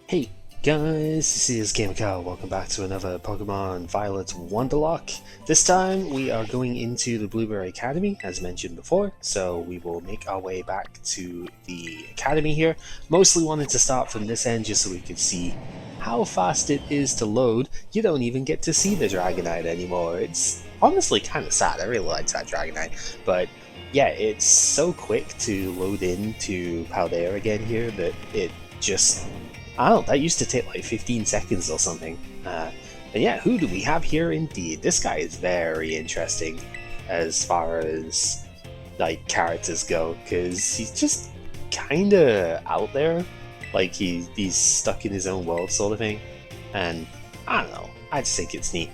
Hey guys, this is GamerCow. Welcome back to another Pokemon Violet Wonderlocke. This time we are going into the Blueberry Academy, as mentioned before, so we will make our way back to the Academy here. Mostly wanted to start from this end just so we could see how fast it is to load. You don't even get to see the Dragonite anymore. It's honestly kind of sad. I really liked that Dragonite, but yeah, it's so quick to load into Paldea again here that it just... I don't know, that used to take like 15 seconds or something. And yeah, who do we have here indeed? This guy is very interesting as far as like characters go, because he's just kind of out there. Like he's stuck in his own world sort of thing. And I don't know, I just think it's neat.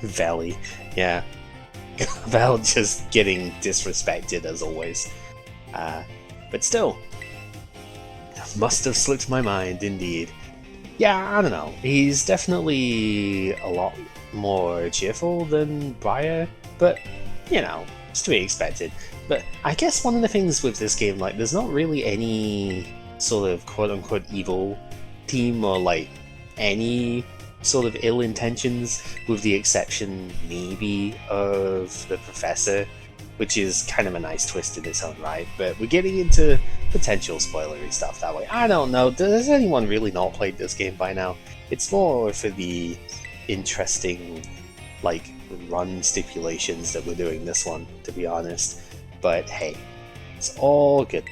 Valley, yeah. Val just getting disrespected as always. But still, must have slipped my mind, indeed. Yeah, I don't know. He's definitely a lot more cheerful than Briar, but, you know, it's to be expected. But I guess one of the things with this game, like, there's not really any sort of quote-unquote evil team or, like, any sort of ill intentions, with the exception, maybe, of the Professor, which is kind of a nice twist in its own right, but we're getting into potential spoilery stuff that way. I don't know, does anyone really not played this game by now? It's more for the interesting, like, run stipulations that we're doing this one, to be honest. But hey, it's all good.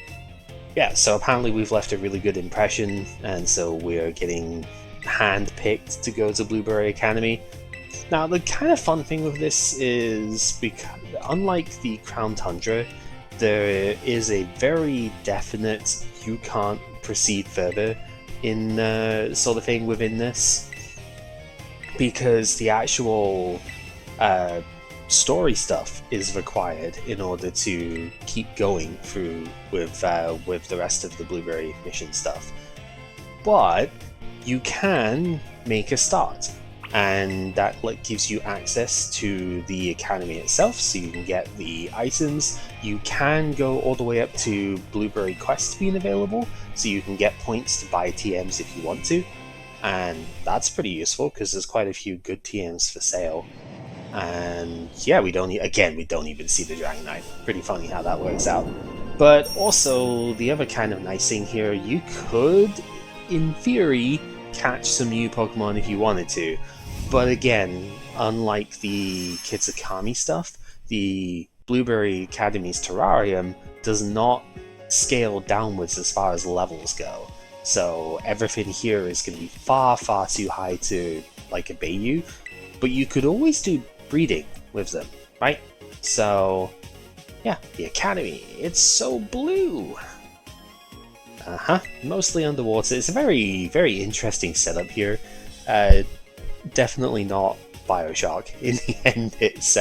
Yeah, so apparently we've left a really good impression, and so we're getting hand-picked to go to Blueberry Academy. Now, the kind of fun thing with this is, because unlike the Crown Tundra, there is a very definite you can't proceed further in sort of thing within this, because the actual story stuff is required in order to keep going through with the rest of the Blueberry mission stuff. But you can make a start, and that gives you access to the academy itself, so you can get the items. You can go all the way up to Blueberry Quest being available, so you can get points to buy TMs if you want to, and that's pretty useful because there's quite a few good TMs for sale. And yeah, we don't even see the Dragonite. Pretty funny how that works out. But also, the other kind of nice thing here, you could, in theory, catch some new Pokemon if you wanted to. But again, unlike the Kitikami stuff, the Blueberry Academy's terrarium does not scale downwards as far as levels go. So everything here is going to be far, far too high to like obey you. But you could always do breeding with them, right? So yeah, the Academy, it's so blue. Mostly underwater. It's a very, very interesting setup here. Definitely not Bioshock in the end. It's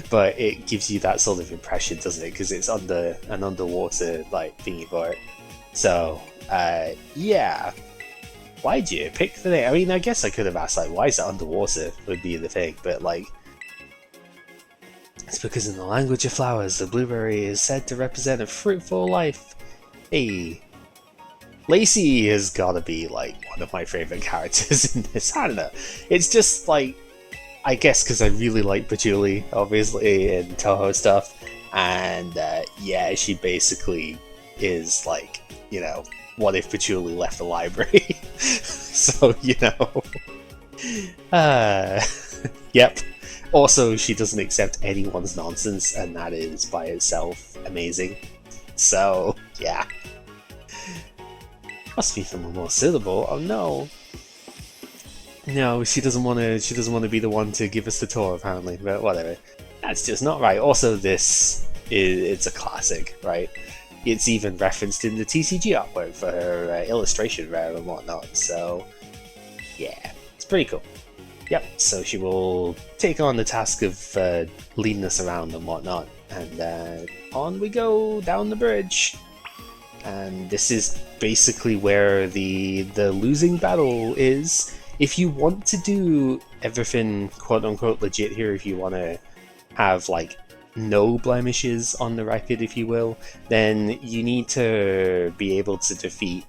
but it gives you that sort of impression, doesn't it? Because it's under an underwater like thingy for it. So yeah, why'd you pick the name? I mean, I guess I could have asked like, why is it underwater? Would be the thing, but like, it's because in the language of flowers, the blueberry is said to represent a fruitful life. Hey. Lacey has gotta be, like, one of my favourite characters in this. I don't know. It's just, like, I guess because I really like Patchouli, obviously, and Toho stuff. And, yeah, she basically is, like, you know, what if Patchouli left the library? So, you know. Yep. Also, she doesn't accept anyone's nonsense, and that is, by itself, amazing. So, yeah. Must be someone more suitable. Oh no. No, she doesn't want to be the one to give us the tour, apparently. But whatever. That's just not right. Also, it's a classic, right? It's even referenced in the TCG artwork for her illustration rare and whatnot. So, yeah, it's pretty cool. Yep. So she will take on the task of leading us around and whatnot, and on we go down the bridge. And this is basically where the losing battle is. If you want to do everything quote-unquote legit here, if you want to have like no blemishes on the record, if you will, then you need to be able to defeat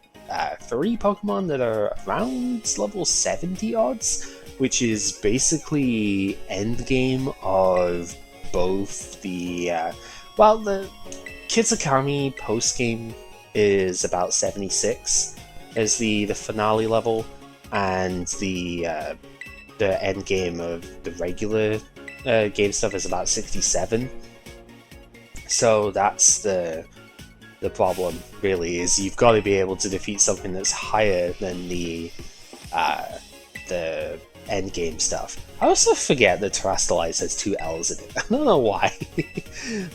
three Pokemon that are around level 70 odds, which is basically endgame of both the the Kitikami post-game is about 76 as the finale level, and the end game of the regular game stuff is about 67. So that's the problem, really, is you've got to be able to defeat something that's higher than the end game stuff. I also forget that Terastalize has two L's in it. I don't know why.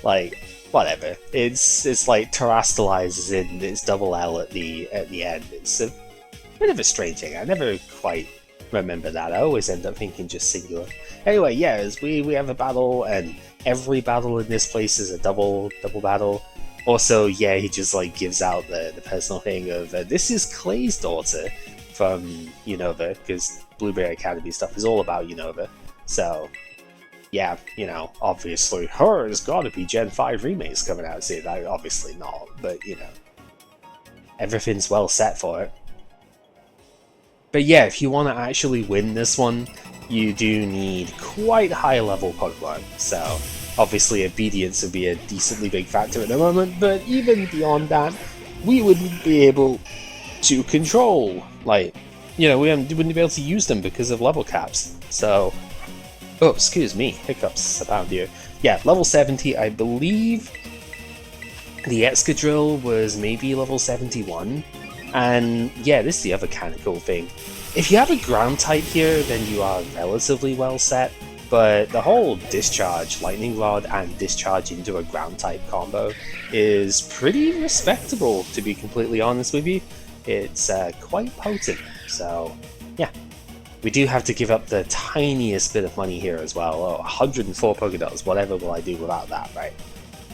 Like, whatever. It's like Terastalize is in its double L at the end. It's a bit of a strange thing. I never quite remember that. I always end up thinking just singular. Anyway, yeah, as we have a battle, and every battle in this place is a double battle. Also, yeah, he just like gives out the personal thing of this is Clay's daughter from Unova, because Blueberry Academy stuff is all about Unova. So, yeah, obviously her has got to be Gen 5 remakes coming out soon. Obviously not, but everything's well set for it. But yeah, if you want to actually win this one, you do need quite high level Pokemon. So obviously obedience would be a decently big factor at the moment, but even beyond that, we wouldn't be able to control, we wouldn't be able to use them because of level caps. So, oh, excuse me, hiccups abound here. Yeah, level 70, I believe the Excadrill was maybe level 71. And yeah, this is the other kind of cool thing. If you have a ground type here, then you are relatively well set, but the whole Discharge, Lightning Rod, and Discharge into a ground type combo is pretty respectable, to be completely honest with you. It's quite potent, so yeah. We do have to give up the tiniest bit of money here as well. Oh, 104 Pokédots, whatever will I do without that, right?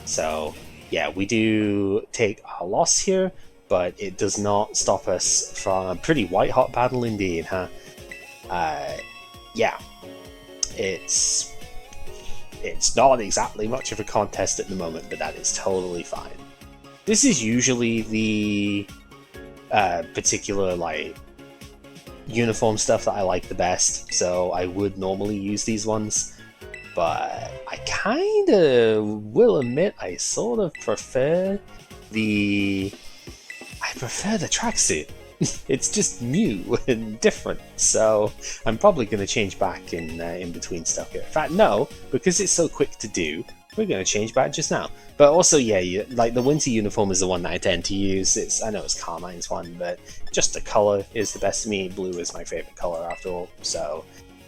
So yeah, we do take a loss here, but it does not stop us from a pretty white-hot battle indeed, huh? Yeah, it's not exactly much of a contest at the moment, but that is totally fine. This is usually the particular, uniform stuff that I like the best, so I would normally use these ones, but I kinda will admit I sort of prefer the tracksuit. It's just new and different, so I'm probably going to change back in between stuff here. In fact, no, because it's so quick to do, we're going to change back just now. But also, yeah, the winter uniform is the one that I tend to use. I know it's Carmine's one, but just the color is the best to me. Blue is my favorite color after all, so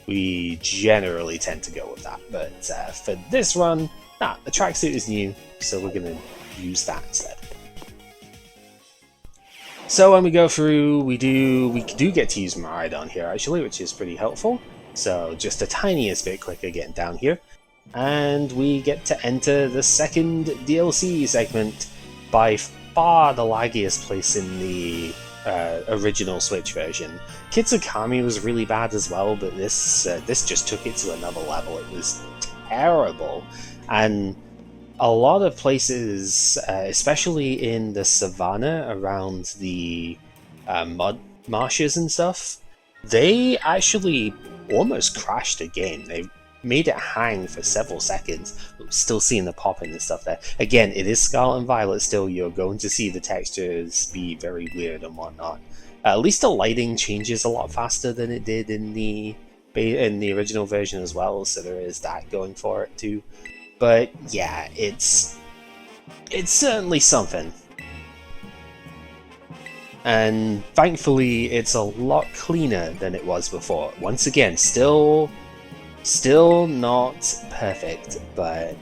we generally tend to go with that. But for this run, the tracksuit is new, so we're going to use that instead. So when we go through, we do get to use Miraidon here actually, which is pretty helpful. So just the tiniest bit quicker getting down here. And we get to enter the second DLC segment, by far the laggiest place in the original Switch version. Kitikami was really bad as well, but this just took it to another level. It was terrible. And a lot of places, especially in the savannah around the mud marshes and stuff, they actually almost crashed the game. They made it hang for several seconds, but still seeing the popping and stuff there. Again, it is Scarlet and Violet still. You're going to see the textures be very weird and whatnot. At least the lighting changes a lot faster than it did in the original version as well, so there is that going for it too. But yeah, it's certainly something. And thankfully, it's a lot cleaner than it was before. Once again, still not perfect, but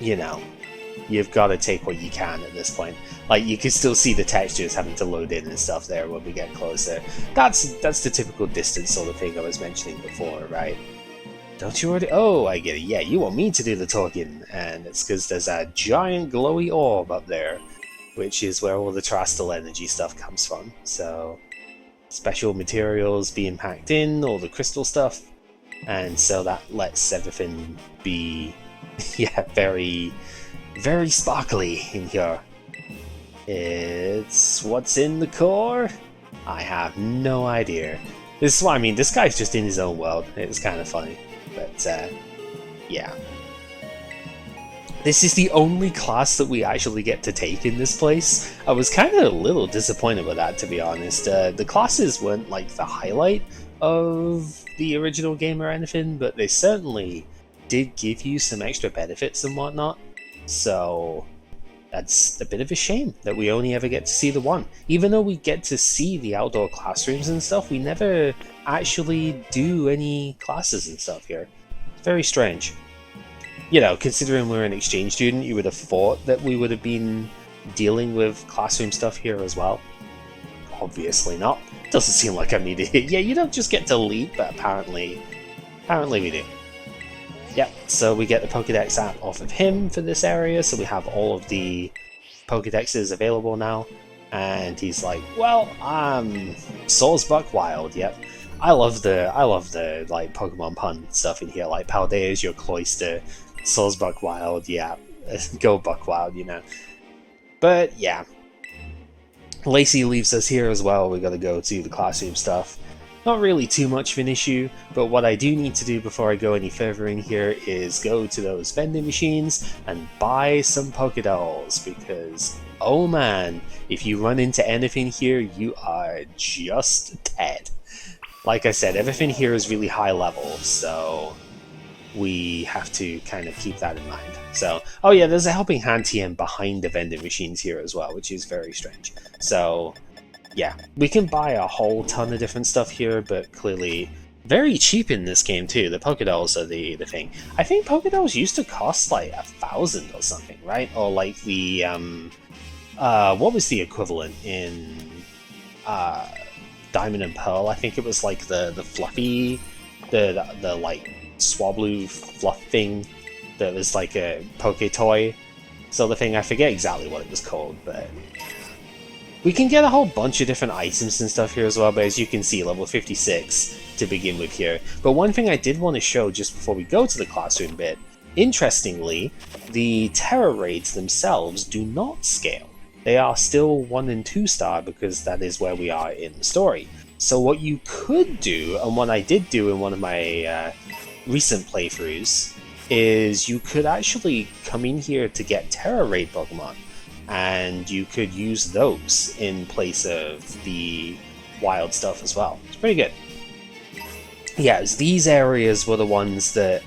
you've got to take what you can at this point. You can still see the textures having to load in and stuff there when we get closer. That's the typical distance sort of thing I was mentioning before, right? Don't you already? Oh, I get it. Yeah, you want me to do the talking, and it's because there's a giant glowy orb up there, which is where all the Terastal energy stuff comes from. So, special materials being packed in, all the crystal stuff, and so that lets everything be, yeah, very, very sparkly in here. It's what's in the core? I have no idea. This is what I mean, this guy's just in his own world. It's kind of funny. But, yeah. This is the only class that we actually get to take in this place. I was kind of a little disappointed with that, to be honest. The classes weren't like the highlight of the original game or anything, but they certainly did give you some extra benefits and whatnot. So that's a bit of a shame that we only ever get to see the one. Even though we get to see the outdoor classrooms and stuff, we never actually do any classes and stuff here. It's very strange. You know, considering we're an exchange student, you would have thought that we would have been dealing with classroom stuff here as well. Obviously not. Doesn't seem like I'm needed here. Yeah, you don't just get to leap, but apparently we do. Yep, so we get the Pokédex app off of him for this area, so we have all of the Pokédexes available now. And he's like, well, I'm Buck Wild, yep. I love the like Pokemon pun stuff in here, like Paldea is your cloister, Buck Wild, yeah. Go Buck Wild, you know. But yeah. Lacey leaves us here as well, we gotta go to the classroom stuff. Not really too much of an issue, but what I do need to do before I go any further in here is go to those vending machines and buy some Pokédolls, because, oh man, if you run into anything here, you are just dead. Like I said, everything here is really high level, so we have to kind of keep that in mind. So, oh yeah, there's a helping hand TM behind the vending machines here as well, which is very strange. So, yeah, we can buy a whole ton of different stuff here, but clearly very cheap in this game too. The Pokédolls are the thing. I think Pokédolls used to cost like 1,000 or something, right? Or like the what was the equivalent in Diamond and Pearl? I think it was like the fluffy, the like Swablu fluff thing that was like a Poke toy. So the thing, I forget exactly what it was called, but we can get a whole bunch of different items and stuff here as well, but as you can see, level 56 to begin with here. But one thing I did want to show just before we go to the classroom bit, interestingly, the Terra raids themselves do not scale. They are still 1 and 2 star because that is where we are in the story. So what you could do, and what I did do in one of my recent playthroughs, is you could actually come in here to get Terra raid Pokemon, and you could use those in place of the wild stuff as well. It's pretty good. Yeah, these areas were the ones that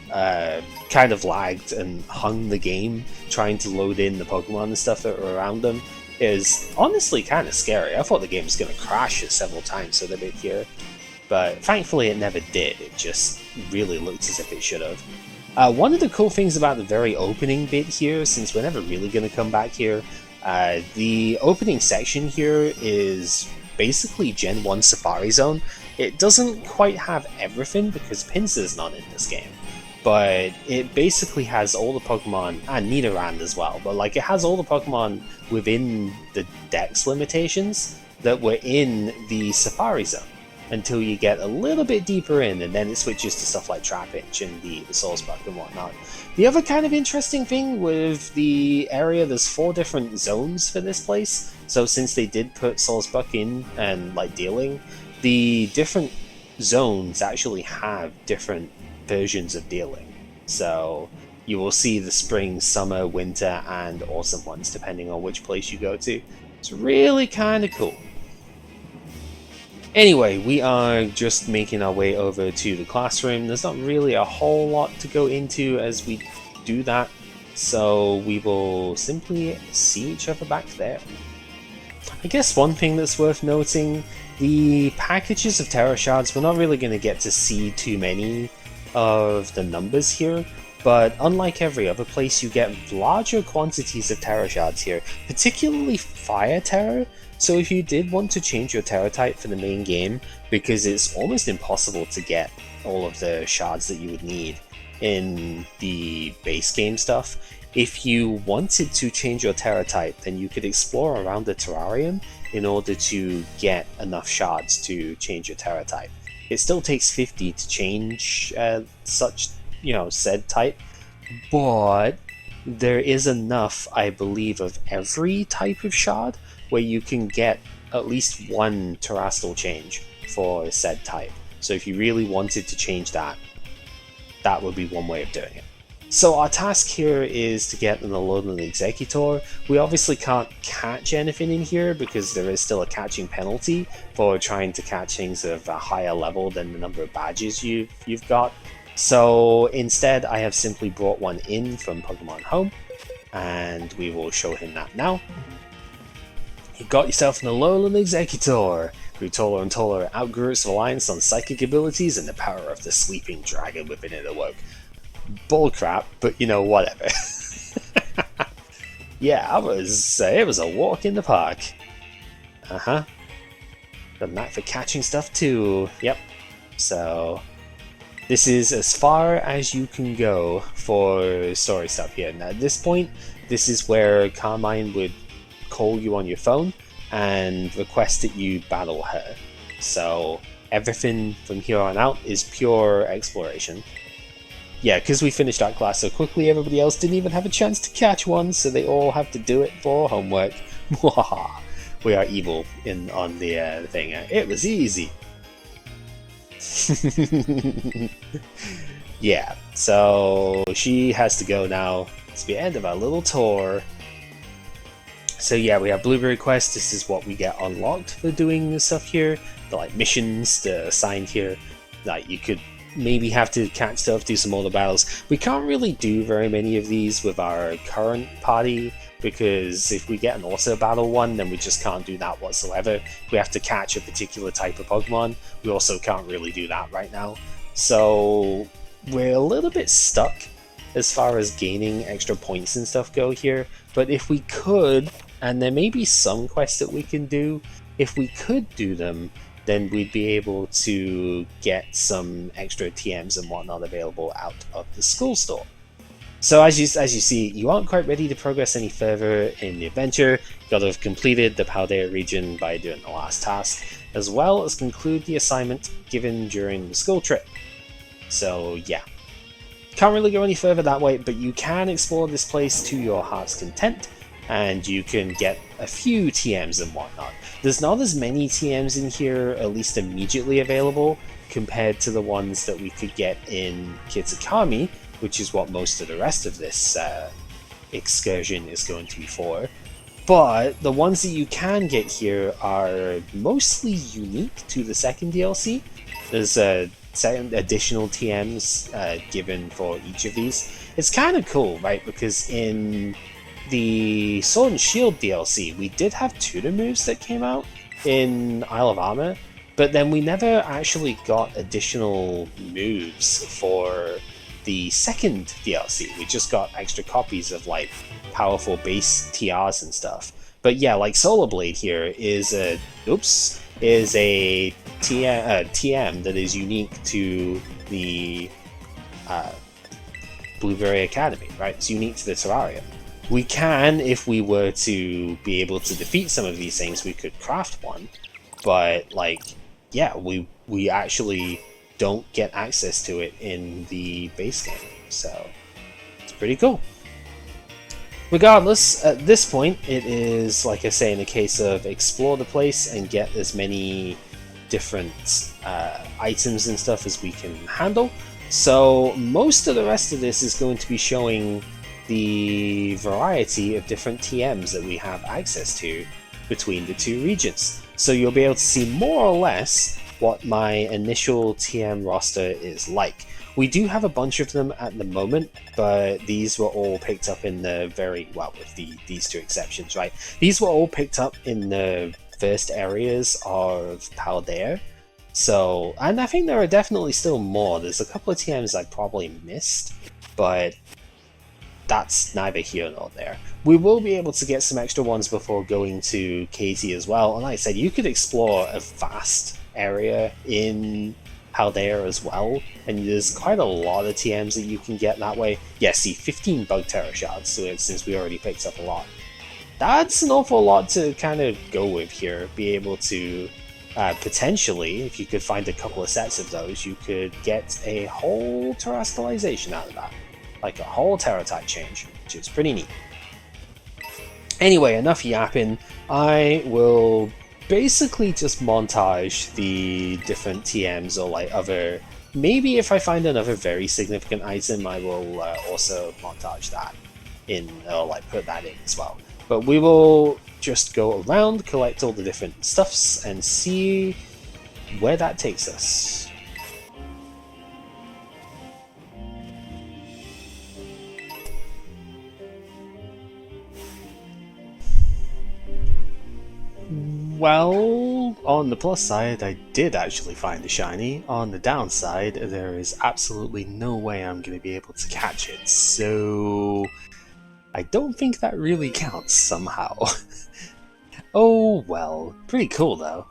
kind of lagged and hung the game, trying to load in the Pokemon and stuff that were around them. Is honestly kind of scary. I thought the game was going to crash several times so the bit here, but thankfully it never did. It just really looked as if it should have. One of the cool things about the very opening bit here, since we're never really going to come back here, the opening section here is basically Gen 1 Safari Zone. It doesn't quite have everything because Pinsir's not in this game, but it basically has all the Pokemon, and Nidoran as well, but like it has all the Pokemon within the Dex limitations that were in the Safari Zone until you get a little bit deeper in, and then it switches to stuff like Trapinch and the Buck and whatnot. The other kind of interesting thing with the area, there's 4 different zones for this place, so since they did put Buck in and like dealing, the different zones actually have different versions of dealing. So you will see the spring, summer, winter, and autumn ones depending on which place you go to. It's really kind of cool. Anyway, we are just making our way over to the classroom. There's not really a whole lot to go into as we do that, so we will simply see each other back there. I guess one thing that's worth noting, the packages of Terra Shards, we're not really going to get to see too many of the numbers here, but unlike every other place, you get larger quantities of Terra Shards here, particularly Fire Terra. So if you did want to change your Terra type for the main game, because it's almost impossible to get all of the shards that you would need in the base game stuff, if you wanted to change your Terra type, then you could explore around the terrarium in order to get enough shards to change your Terra type. It still takes 50 to change such, said type, but there is enough, I believe, of every type of shard, where you can get at least one terrestrial change for said type. So if you really wanted to change that, that would be one way of doing it. So our task here is to get an Alolan Executor. We obviously can't catch anything in here because there is still a catching penalty for trying to catch things of a higher level than the number of badges you've got. So instead I have simply brought one in from Pokemon Home, and we will show him that now. You got yourself an Alolan Executor. Grew taller and taller, outgrew its reliance on psychic abilities, and the power of the sleeping dragon within it awoke. Bullcrap, but you know, whatever. Yeah, it was a walk in the park. Got a knack for catching stuff too. Yep. So this is as far as you can go for story stuff here. Now at this point, this is where Carmine would call you on your phone and request that you battle her. So everything from here on out is pure exploration. Yeah, because we finished that class so quickly, everybody else didn't even have a chance to catch one, so they all have to do it for homework. We are evil on the thing. It was easy. Yeah, so she has to go now. It's the end of our little tour. So yeah, we have Blueberry Quest. This is what we get unlocked for doing this stuff here. The like missions, the assigned here. Like you could maybe have to catch stuff, do some other battles. We can't really do very many of these with our current party, because if we get an auto battle one, then we just can't do that whatsoever. We have to catch a particular type of Pokemon. We also can't really do that right now. So we're a little bit stuck as far as gaining extra points and stuff go here. But if we could, and there may be some quests that we can do, if we could do them, then we'd be able to get some extra TMs and whatnot available out of the school store. So as you see, you aren't quite ready to progress any further in the adventure. You got to have completed the Paldea region by doing the last task, as well as conclude the assignment given during the school trip. So yeah, can't really go any further that way, but you can explore this place to your heart's content, and you can get a few TMs and whatnot. There's not as many TMs in here, at least immediately available, compared to the ones that we could get in Kitikami, which is what most of the rest of this excursion is going to be for. But the ones that you can get here are mostly unique to the second DLC. There's additional TMs given for each of these. It's kind of cool, right? Because in the Sword and Shield DLC, we did have tutor moves that came out in Isle of Armor, but then we never actually got additional moves for the second DLC. We just got extra copies of like powerful base TRs and stuff. But yeah, like Solar Blade here is a TM that is unique to the Blueberry Academy, right? It's unique to the terrarium. We can, if we were to be able to defeat some of these things, we could craft one, but like, yeah, we actually don't get access to it in the base game, so it's pretty cool. Regardless, at this point, it is, like I say, in a case of explore the place and get as many different items and stuff as we can handle. So most of the rest of this is going to be showing the variety of different TMs that we have access to between the two regions. So you'll be able to see more or less what my initial TM roster is like. We do have a bunch of them at the moment, but these were all picked up in the with these two exceptions, right? These were all picked up in the first areas of Paldea. So, and I think there are definitely still more. There's a couple of TMs I probably missed, but that's neither here nor there. We will be able to get some extra ones before going to Katie as well. And like I said, you could explore a vast area in Paldea as well, and there's quite a lot of TMs that you can get that way. Yeah, see, 15 Bug Terror Shards, so since we already picked up a lot. That's an awful lot to kind of go with here. Be able to, potentially, if you could find a couple of sets of those, you could get a whole Terastalization out of that. Like a whole Terra type change, which is pretty neat. Anyway, enough yapping. I will basically just montage the different TMs or like other... Maybe if I find another very significant item, I will also montage that in, or like put that in as well. But we will just go around, collect all the different stuffs, and see where that takes us. Well, on the plus side, I did actually find a shiny. On the downside, there is absolutely no way I'm going to be able to catch it, so I don't think that really counts somehow. Oh well, pretty cool though.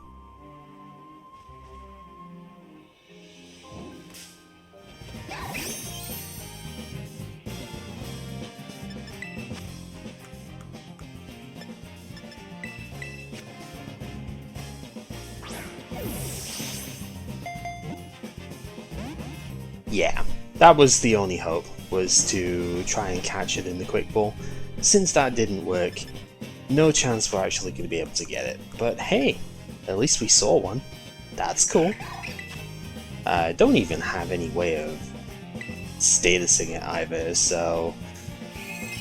Yeah, that was the only hope, was to try and catch it in the quick ball. Since that didn't work, no chance we're actually going to be able to get it. But hey, at least we saw one. That's cool. I don't even have any way of statusing it either, so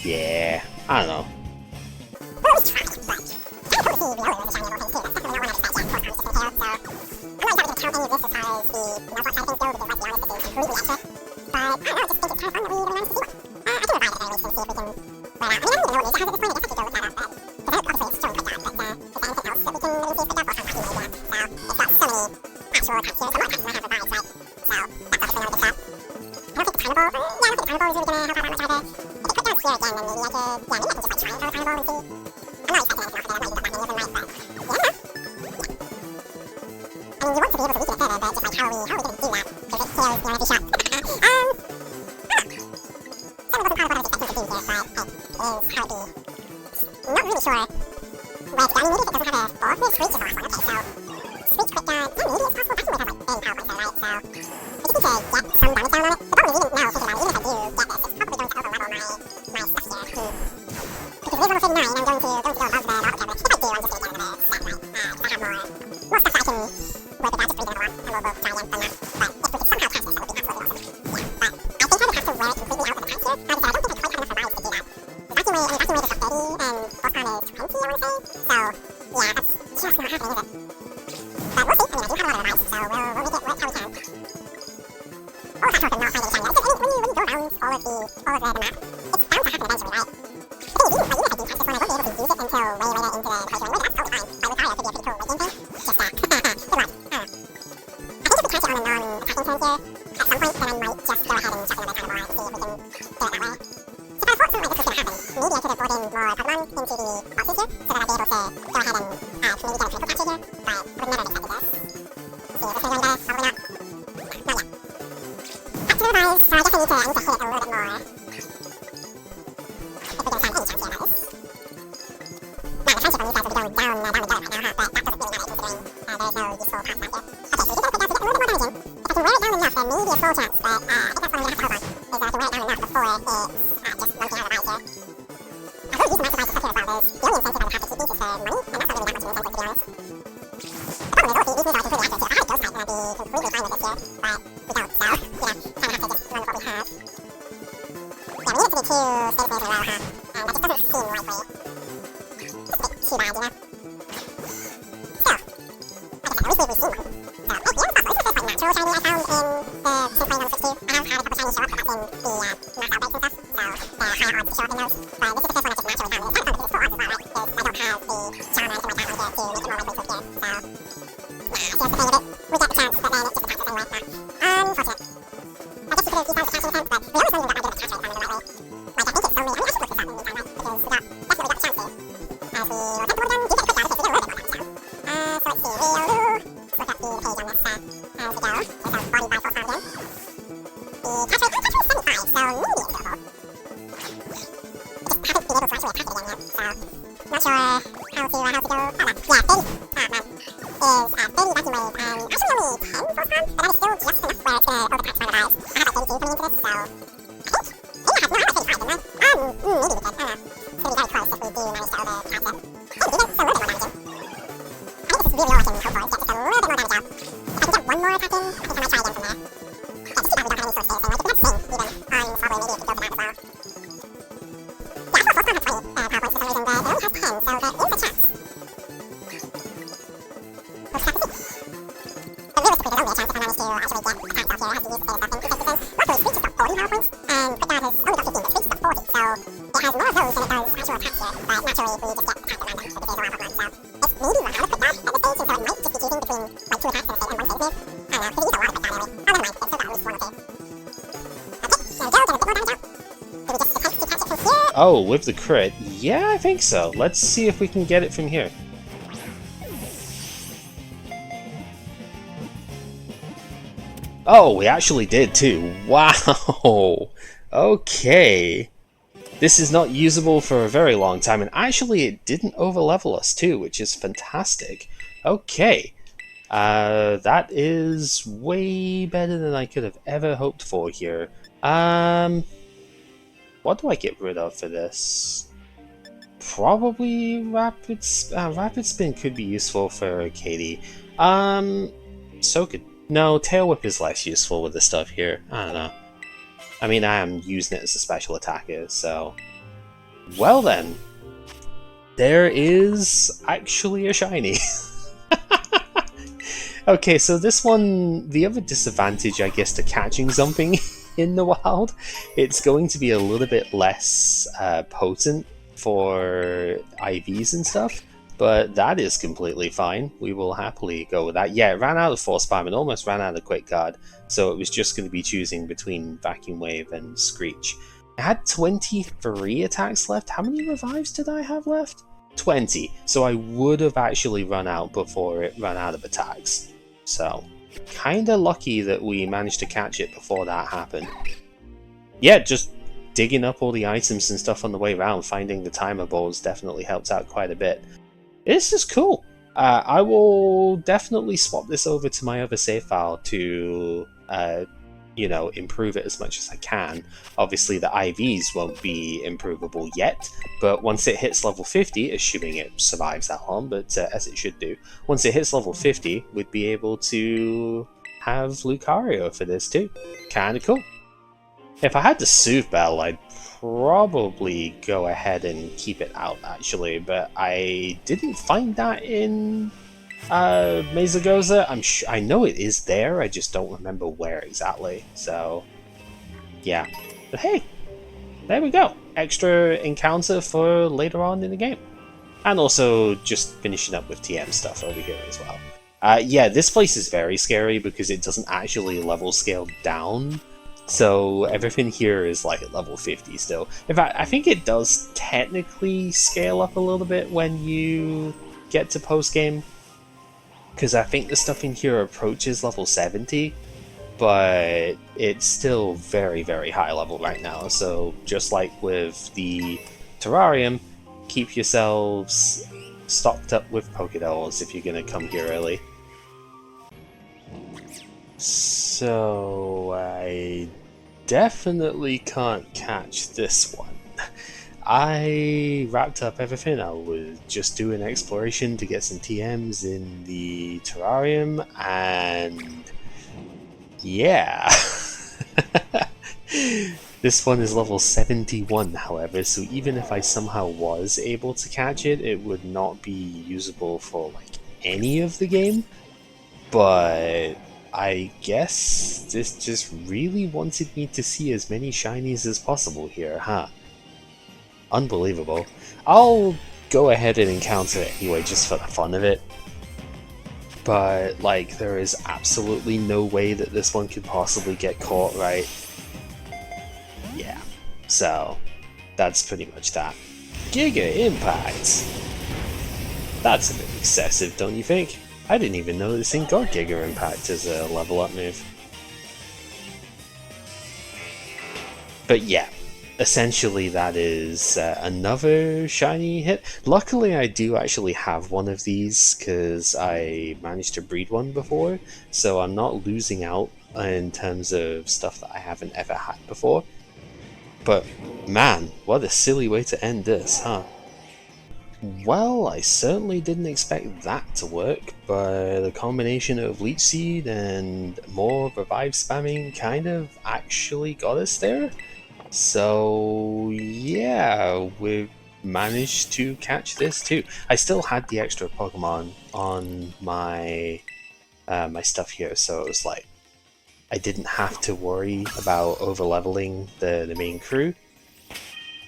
yeah, I don't know. more attacking. I think I might try again from there. Yeah, just too bad we don't have any source space, and like, if we had Sing, even, on Swablu, maybe it could go for that as well. Yeah, I thought Force Spawn had 20 power points for some reason, but it only has 10, so there is a chance. We'll just have to see. But realistically, there's only a chance if I manage to actually get attacks off here. I have to use the beta stuff thing, because luckily Screech has got 40 power points, and Quick Guard has only got 15, but Screech has got 40, so it has more of those than it does actual attacks here, but naturally we just get attacked at random, because there's a lot of Pokemon, so it's maybe run out of Quick Guard at this stage, and so it might just be choosing between like 2 attacks and one phase move. I don't know, because it used a lot of Quick Guard anyway. Oh, never mind, it's still got at least 1 okay. Okay, there we go, get a bit more damage out. Do we just attempt to catch it from here? Oh, with the crit? Yeah, I think so. Let's see if we can get it from here. Oh, we actually did too. Wow. Okay. This is not usable for a very long time, and actually it didn't overlevel us too, which is fantastic. Okay. That is way better than I could have ever hoped for here. What do I get rid of for this? Probably Rapid Spin could be useful for Katie. So could... No, Tail Whip is less useful with the stuff here. I don't know. I mean, I am using it as a special attacker, so... Well then. There is actually a shiny. Okay, so this one, the other disadvantage, I guess, to catching something in the wild, it's going to be a little bit less potent for IVs and stuff, but that is completely fine. We will happily go with that. Yeah, it ran out of Force Spam and almost ran out of Quick Guard, so it was just going to be choosing between Vacuum Wave and Screech. I had 23 attacks left. How many revives did I have left? 20. So I would have actually run out before it ran out of attacks. So, kinda lucky that we managed to catch it before that happened. Yeah, just digging up all the items and stuff on the way around, finding the timer balls definitely helped out quite a bit. This is cool. I will definitely swap this over to my other save file to, you know, improve it as much as I can. Obviously the IVs won't be improvable yet, but once it hits level 50, assuming it survives that long, but as it should do, once it hits level 50, we'd be able to have Lucario for this too. Kinda cool. If I had to Soothe Bell, I'd probably go ahead and keep it out actually, but I didn't find that in Mesagoza. I know it is there, I just don't remember where exactly, so yeah. But hey, there we go. Extra encounter for later on in the game. And also just finishing up with TM stuff over here as well. Yeah, this place is very scary because it doesn't actually level scale down, so everything here is like at level 50 still. In fact, I think it does technically scale up a little bit when you get to post-game, because I think the stuff in here approaches level 70, but it's still very, very high level right now. So just like with the terrarium, keep yourselves stocked up with Pokédolls if you're going to come here early. So I definitely can't catch this one. I wrapped up everything. I was just doing exploration to get some TMs in the terrarium, and yeah. This one is level 71, however, so even if I somehow was able to catch it, it would not be usable for like any of the game. But I guess this just really wanted me to see as many shinies as possible here, huh? Unbelievable. I'll go ahead and encounter it anyway, just for the fun of it. But, like, there is absolutely no way that this one could possibly get caught, right? Yeah. So, that's pretty much that. Giga Impact! That's a bit excessive, don't you think? I didn't even know this thing got Giga Impact as a level up move. But yeah. Essentially, that is another shiny hit. Luckily, I do actually have one of these because I managed to breed one before, so I'm not losing out in terms of stuff that I haven't ever had before. But man, what a silly way to end this, huh? Well, I certainly didn't expect that to work, but a combination of Leech Seed and more revive spamming kind of actually got us there. So yeah, we've managed to catch this too. I still had the extra Pokemon on my stuff here, so it was like I didn't have to worry about over leveling the main crew.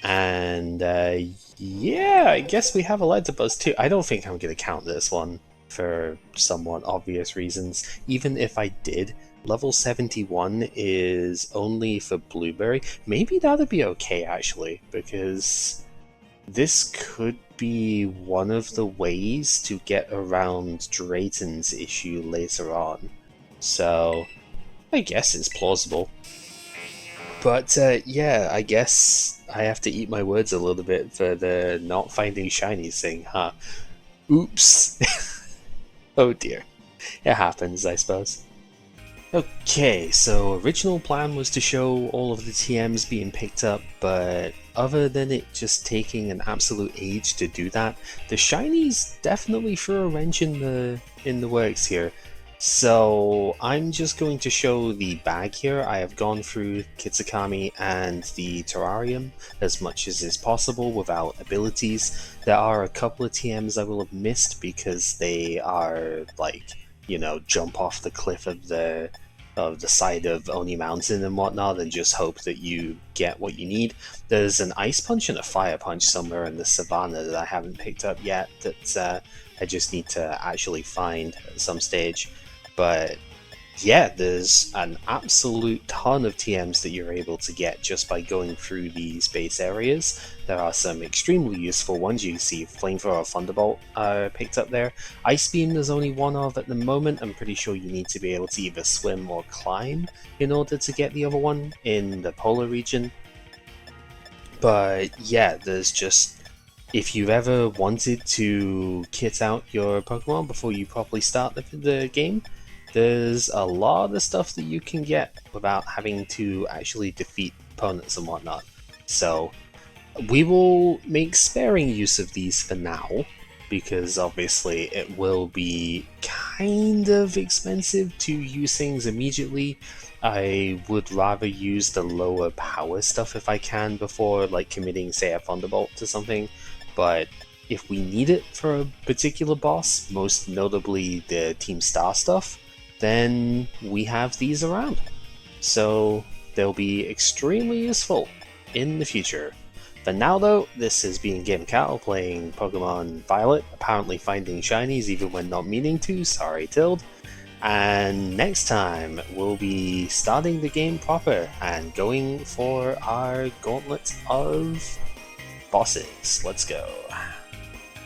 And yeah, I guess we have a Electabuzz too. I don't think I'm going to count this one for somewhat obvious reasons. Even if I did, level 71 is only for Blueberry. Maybe that'd be okay actually, because this could be one of the ways to get around Drayton's issue later on. So I guess it's plausible. But yeah, I guess I have to eat my words a little bit for the not finding shinies thing, huh? Oops. Oh dear. It happens, I suppose. Okay, so original plan was to show all of the TMs being picked up, but other than it just taking an absolute age to do that, the shinies definitely threw a wrench in the works here. So I'm just going to show the bag here. I have gone through Kitikami and the terrarium as much as is possible without abilities. There are a couple of TMs I will have missed because they are like, you know, jump off the cliff of the side of Oni Mountain and whatnot and just hope that you get what you need. There's an Ice Punch and a Fire Punch somewhere in the savannah that I haven't picked up yet that I just need to actually find at some stage. But yeah, there's an absolute ton of TMs that you're able to get just by going through these base areas. There are some extremely useful ones. You can see Flamethrower, Thunderbolt picked up there. Ice Beam there's only one of at the moment. I'm pretty sure you need to be able to either swim or climb in order to get the other one in the polar region. But yeah, there's just... if you've ever wanted to kit out your Pokemon before you properly start the game, there's a lot of stuff that you can get without having to actually defeat opponents and whatnot. So we will make sparing use of these for now, because obviously it will be kind of expensive to use things immediately. I would rather use the lower power stuff if I can before like committing, say, a Thunderbolt to something, but if we need it for a particular boss, most notably the Team Star stuff, then we have these around. So they'll be extremely useful in the future. For now though, this has been Game Cow playing Pokemon Violet, apparently finding shinies even when not meaning to, sorry Tild. And next time we'll be starting the game proper and going for our gauntlet of bosses. Let's go.